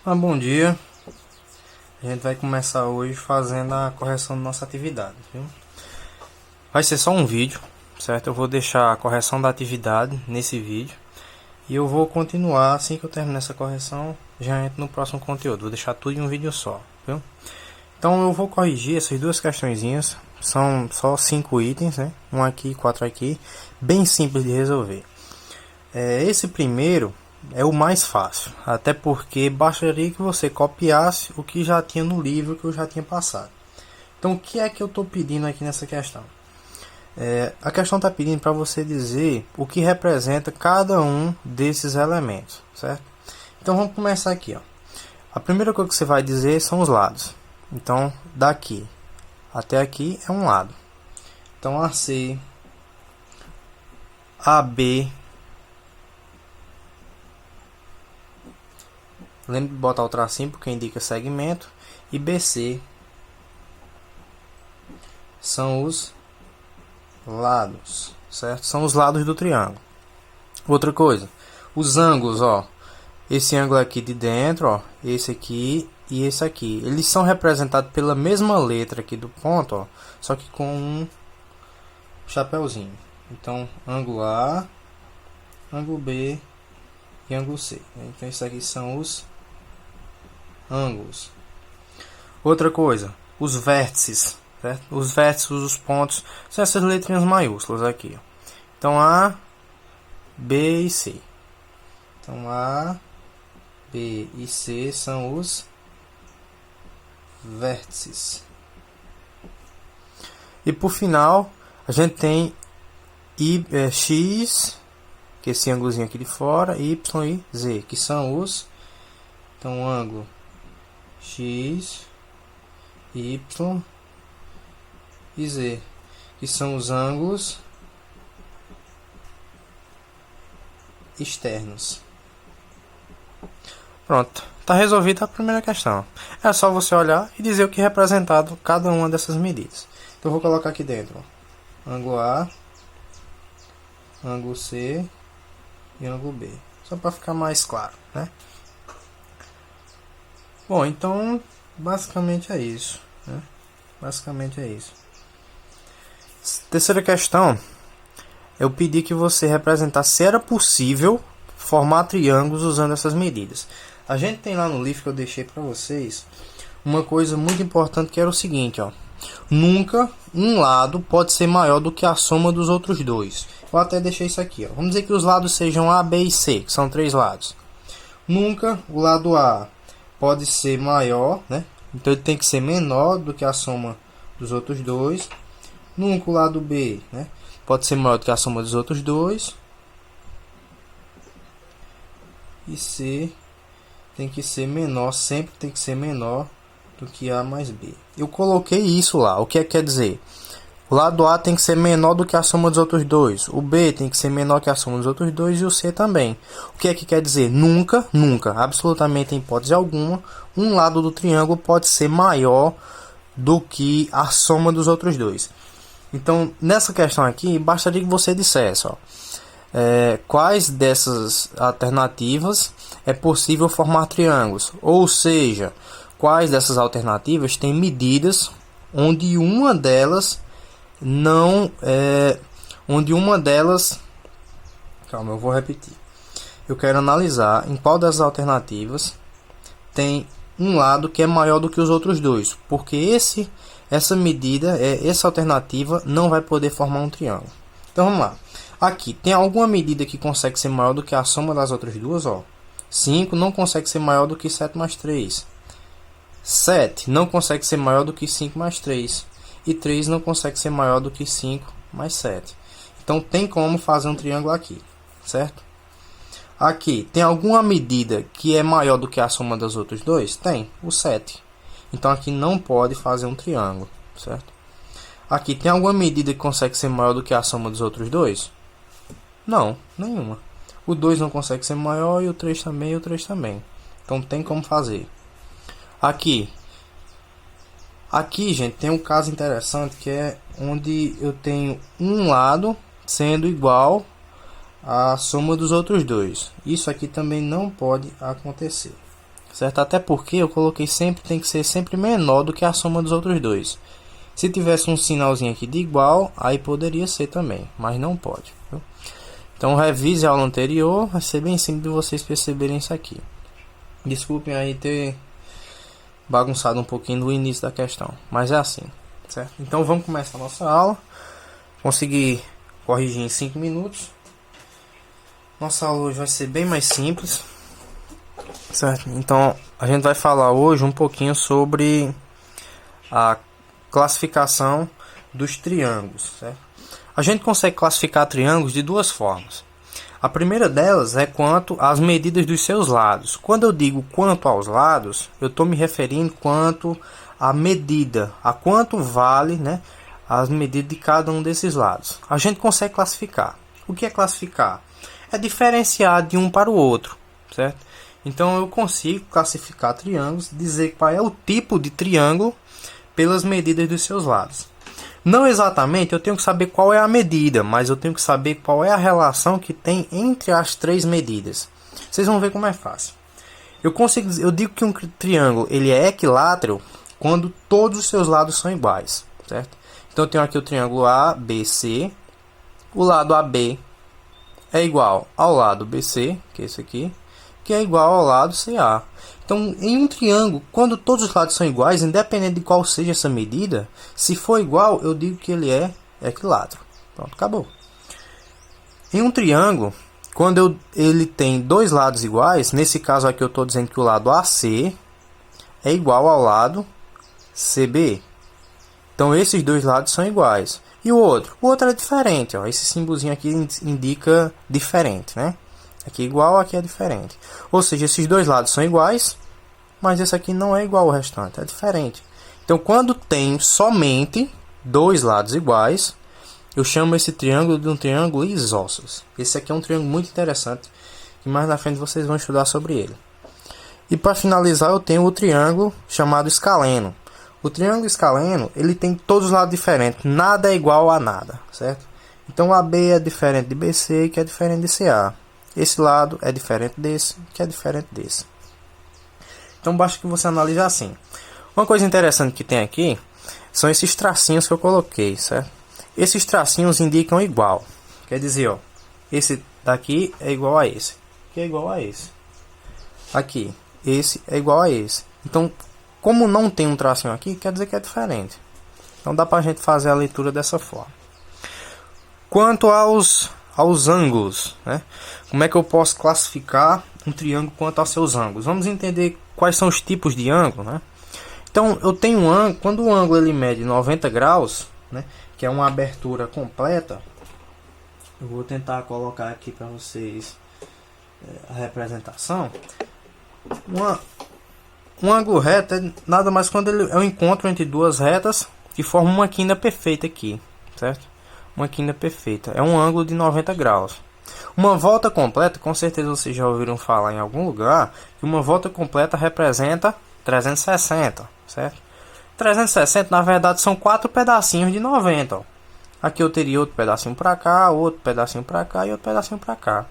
Bom dia, a gente vai começar hoje fazendo a correção da nossa atividade, viu? Vai ser só um vídeo, certo? Eu vou deixar a correção da atividade nesse vídeo e eu vou continuar assim que eu terminar essa correção, já entro no próximo conteúdo, vou deixar tudo em um vídeo só, viu? Então eu vou corrigir essas duas questõezinhas, são só 5 itens, né? Um aqui e 4 aqui, bem simples de resolver. Esse primeiro é o mais fácil, até porque bastaria que você copiasse o que já tinha no livro que eu já tinha passado. Então o que é que eu estou pedindo aqui nessa questão? A questão está pedindo para você dizer o que representa cada um desses elementos, certo? Então vamos começar aqui, ó. A primeira coisa que você vai dizer são os lados. Então daqui até aqui é um lado. Então AC, AB, lembre de botar o tracinho porque indica segmento, e BC são os lados, certo? São os lados do triângulo. Outra coisa, os ângulos, ó, esse ângulo aqui de dentro, ó, esse aqui e esse aqui, eles são representados pela mesma letra aqui do ponto, ó, só que com um chapéuzinho. Então, ângulo A, ângulo B e ângulo C. Então, isso aqui são os ângulos. Outra coisa, os vértices, certo? Os vértices, os pontos, são essas letrinhas maiúsculas aqui, ó. Então A, B e C. Então A, B e C são os vértices. E por final, a gente tem X, que é esse ângulozinho aqui de fora, Y e Z, que são os, então, ângulo X, Y e Z, que são os ângulos externos. Pronto, está resolvida a primeira questão. É só você olhar e dizer o que é representado cada uma dessas medidas. Então eu vou colocar aqui dentro, ó, ângulo A, ângulo C e ângulo B, só para ficar mais claro, né? Bom, então basicamente é isso, né? Basicamente é isso. Terceira questão, eu pedi que você representasse se era possível formar triângulos usando essas medidas. A gente tem lá no livro que eu deixei para vocês uma coisa muito importante, que era o seguinte, ó: nunca um lado pode ser maior do que a soma dos outros dois. Eu até deixei isso aqui, ó. Vamos dizer que os lados sejam A, B e C, que são 3 lados. Nunca o lado A pode ser maior, né? Então ele tem que ser menor do que a soma dos outros dois. Nunca o lado B, né, pode ser maior do que a soma dos outros dois. E C tem que ser menor, sempre tem que ser menor do que A mais B. Eu coloquei isso lá. O que é que quer dizer? O lado A tem que ser menor do que a soma dos outros dois. O B tem que ser menor que a soma dos outros dois. E o C também. O que é que quer dizer? Nunca, nunca, absolutamente em hipótese alguma, um lado do triângulo pode ser maior do que a soma dos outros dois. Então, nessa questão aqui, bastaria que você dissesse, ó, quais dessas alternativas é possível formar triângulos. Ou seja, quais dessas alternativas têm medidas onde uma delas não calma, eu vou repetir. Eu quero analisar em qual das alternativas tem um lado que é maior do que os outros dois, porque essa alternativa não vai poder formar um triângulo. Então vamos lá. Aqui tem alguma medida que consegue ser maior do que a soma das outras duas, ó. 5 não consegue ser maior do que 7 mais 3. 7 não consegue ser maior do que 5 mais 3. E 3 não consegue ser maior do que 5 mais 7. Então tem como fazer um triângulo aqui, certo? Aqui, tem alguma medida que é maior do que a soma dos outros dois? Tem, o 7. Então aqui não pode fazer um triângulo, certo? Aqui, tem alguma medida que consegue ser maior do que a soma dos outros dois? Não, nenhuma. O 2 não consegue ser maior e o 3 também e o 3 também. Então tem como fazer. Aqui, gente, tem um caso interessante que é onde eu tenho um lado sendo igual a soma dos outros dois. Isso aqui também não pode acontecer. certo? Até porque eu coloquei sempre, tem que ser sempre menor do que a soma dos outros dois. Se tivesse um sinalzinho aqui de igual, aí poderia ser também, mas não pode, viu? Então revise a aula anterior, vai ser bem simples de vocês perceberem isso aqui. Desculpem aí ter bagunçado um pouquinho no início da questão, mas é assim, certo? Então vamos começar a nossa aula. Consegui corrigir em 5 minutos. Nossa aula hoje vai ser bem mais simples, certo? Então a gente vai falar hoje um pouquinho sobre a classificação dos triângulos, certo? A gente consegue classificar triângulos de duas formas. A primeira delas é quanto às medidas dos seus lados. Quando eu digo quanto aos lados, eu estou me referindo quanto à medida, a quanto vale, né, as medidas de cada um desses lados. A gente consegue classificar. O que é classificar? É diferenciar de um para o outro, certo? Então eu consigo classificar triângulos, dizer qual é o tipo de triângulo pelas medidas dos seus lados. Não exatamente eu tenho que saber qual é a medida, mas eu tenho que saber qual é a relação que tem entre as três medidas. Vocês vão ver como é fácil. Eu digo que um triângulo ele é equilátero quando todos os seus lados são iguais, certo? Então eu tenho aqui o triângulo ABC. O lado AB é igual ao lado BC, que é esse aqui, que é igual ao lado CA. Então, em um triângulo, quando todos os lados são iguais, independente de qual seja essa medida, se for igual, eu digo que ele é equilátero. Pronto, acabou. Em um triângulo, quando ele tem dois lados iguais, nesse caso aqui eu estou dizendo que o lado AC é igual ao lado CB. Então, esses dois lados são iguais. E o outro? O outro é diferente. Ó. Esse símbolozinho aqui indica diferente, né? Aqui é igual, aqui é diferente. Ou seja, esses dois lados são iguais, mas esse aqui não é igual ao restante, é diferente. Então, quando tem somente dois lados iguais, eu chamo esse triângulo de um triângulo isósceles. Esse aqui é um triângulo muito interessante, e mais na frente vocês vão estudar sobre ele. E para finalizar, eu tenho o triângulo chamado escaleno. O triângulo escaleno, ele tem todos os lados diferentes, nada é igual a nada, certo? Então, AB é diferente de BC, que é diferente de CA. Esse lado é diferente desse, que é diferente desse. Então basta que você analise assim. Uma coisa interessante que tem aqui são esses tracinhos que eu coloquei, certo? Esses tracinhos indicam igual. Quer dizer, ó, esse daqui é igual a esse, que é igual a esse. Aqui, esse é igual a esse. Então, como não tem um tracinho aqui, quer dizer que é diferente. Então dá pra gente fazer a leitura dessa forma. Quanto aos ângulos, né? Como é que eu posso classificar um triângulo quanto aos seus ângulos? Vamos entender quais são os tipos de ângulo, né? Então, eu tenho um ângulo, quando o ângulo ele mede 90 graus, né, que é uma abertura completa, eu vou tentar colocar aqui para vocês a representação. Um ângulo reto é nada mais quando ele é um encontro entre duas retas que formam uma quina perfeita aqui, certo? Uma quina perfeita. É um ângulo de 90 graus. Uma volta completa, com certeza vocês já ouviram falar em algum lugar, que uma volta completa representa 360, certo? 360 na verdade são 4 pedacinhos de 90. Ó. Aqui eu teria outro pedacinho para cá, outro pedacinho para cá e outro pedacinho para cá.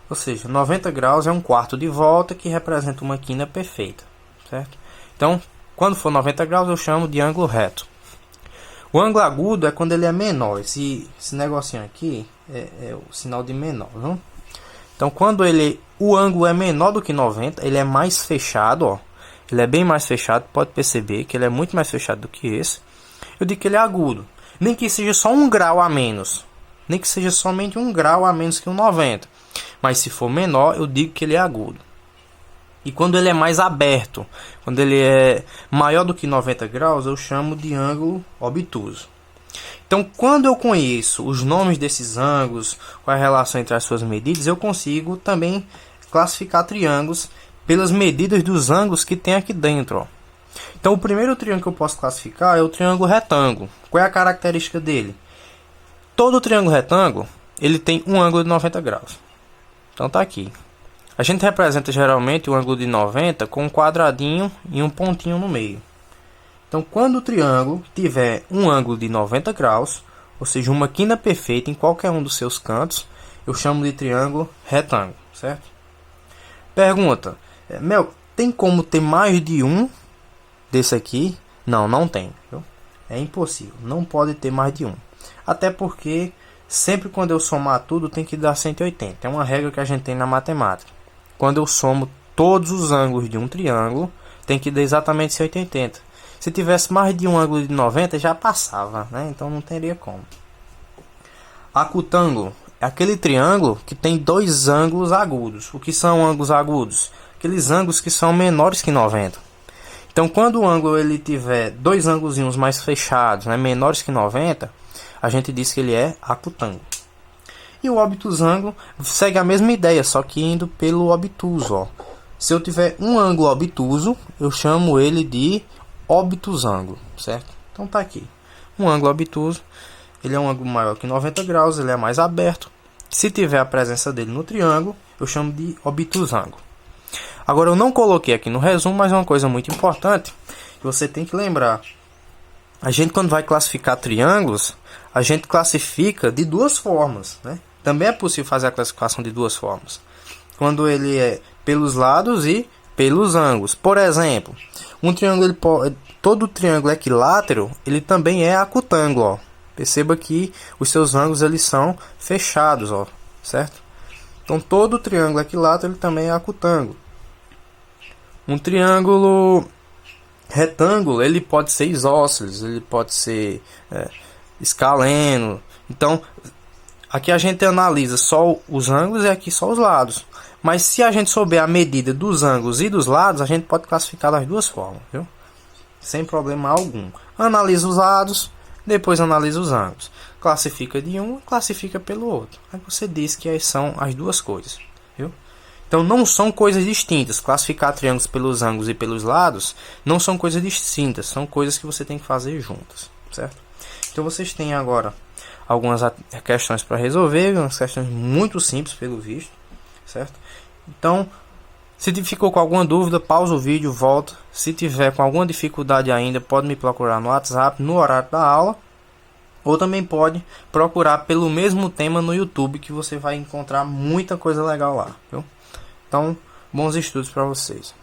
Ou seja, 90 graus é um quarto de volta que representa uma quina perfeita, certo? Então, quando for 90 graus eu chamo de ângulo reto. O ângulo agudo é quando ele é menor. Esse negocinho aqui é o sinal de menor, viu? Então, quando o ângulo é menor do que 90, ele é mais fechado, ó. Ele é bem mais fechado, pode perceber que ele é muito mais fechado do que esse. Eu digo que ele é agudo. Nem que seja só 1 grau a menos. Nem que seja somente 1 grau a menos que um 90. Mas se for menor, eu digo que ele é agudo. E quando ele é mais aberto, quando ele é maior do que 90 graus, eu chamo de ângulo obtuso. Então, quando eu conheço os nomes desses ângulos, qual é a relação entre as suas medidas, eu consigo também classificar triângulos pelas medidas dos ângulos que tem aqui dentro. Ó. Então, o primeiro triângulo que eu posso classificar é o triângulo retângulo. Qual é a característica dele? Todo triângulo retângulo ele tem um ângulo de 90 graus. Então, tá aqui. A gente representa geralmente o ângulo de 90 com um quadradinho e um pontinho no meio. Então, quando o triângulo tiver um ângulo de 90 graus, ou seja, uma quina perfeita em qualquer um dos seus cantos, eu chamo de triângulo retângulo, certo? Pergunta, Mel, Tem como ter mais de um desse aqui? Não, não tem, viu? É impossível, não pode ter mais de um. Até porque sempre quando eu somar tudo tem que dar 180. É uma regra que a gente tem na matemática. Quando eu somo todos os ângulos de um triângulo, tem que dar exatamente 180. Se tivesse mais de um ângulo de 90, já passava, né? Então não teria como. Acutângulo é aquele triângulo que tem dois ângulos agudos. O que são ângulos agudos? Aqueles ângulos que são menores que 90. Então, quando o ângulo ele tiver dois ângulos mais fechados, né, menores que 90, a gente diz que ele é acutângulo. E o obtusângulo segue a mesma ideia, só que indo pelo obtuso. Ó. Se eu tiver um ângulo obtuso, eu chamo ele de obtusângulo, certo? Então tá aqui. Um ângulo obtuso, ele é um ângulo maior que 90 graus, ele é mais aberto. Se tiver a presença dele no triângulo, eu chamo de obtusângulo. Agora eu não coloquei aqui no resumo, mas é uma coisa muito importante que você tem que lembrar. A gente quando vai classificar triângulos, a gente classifica de duas formas, né? Também é possível fazer a classificação de duas formas. Quando ele é pelos lados e pelos ângulos. Por exemplo, um triângulo, todo triângulo equilátero, ele também é acutângulo, ó. Perceba que os seus ângulos eles são fechados, ó, certo? Então todo triângulo equilátero ele também é acutângulo. Um triângulo retângulo, ele pode ser isósceles, ele pode ser escaleno. Então, aqui a gente analisa só os ângulos e aqui só os lados. Mas se a gente souber a medida dos ângulos e dos lados, a gente pode classificar das duas formas, viu? Sem problema algum. Analisa os lados, depois analisa os ângulos. Classifica de um e classifica pelo outro. Aí você diz que são as duas coisas, viu? Então não são coisas distintas. Classificar triângulos pelos ângulos e pelos lados não são coisas distintas. São coisas que você tem que fazer juntas, certo? Então vocês têm agora algumas questões para resolver. Umas questões muito simples pelo visto, certo? Então, se ficou com alguma dúvida, pausa o vídeo, volta. Se tiver com alguma dificuldade ainda, pode me procurar no WhatsApp, no horário da aula. Ou também pode procurar pelo mesmo tema no YouTube, que você vai encontrar muita coisa legal lá, viu? Então, bons estudos para vocês.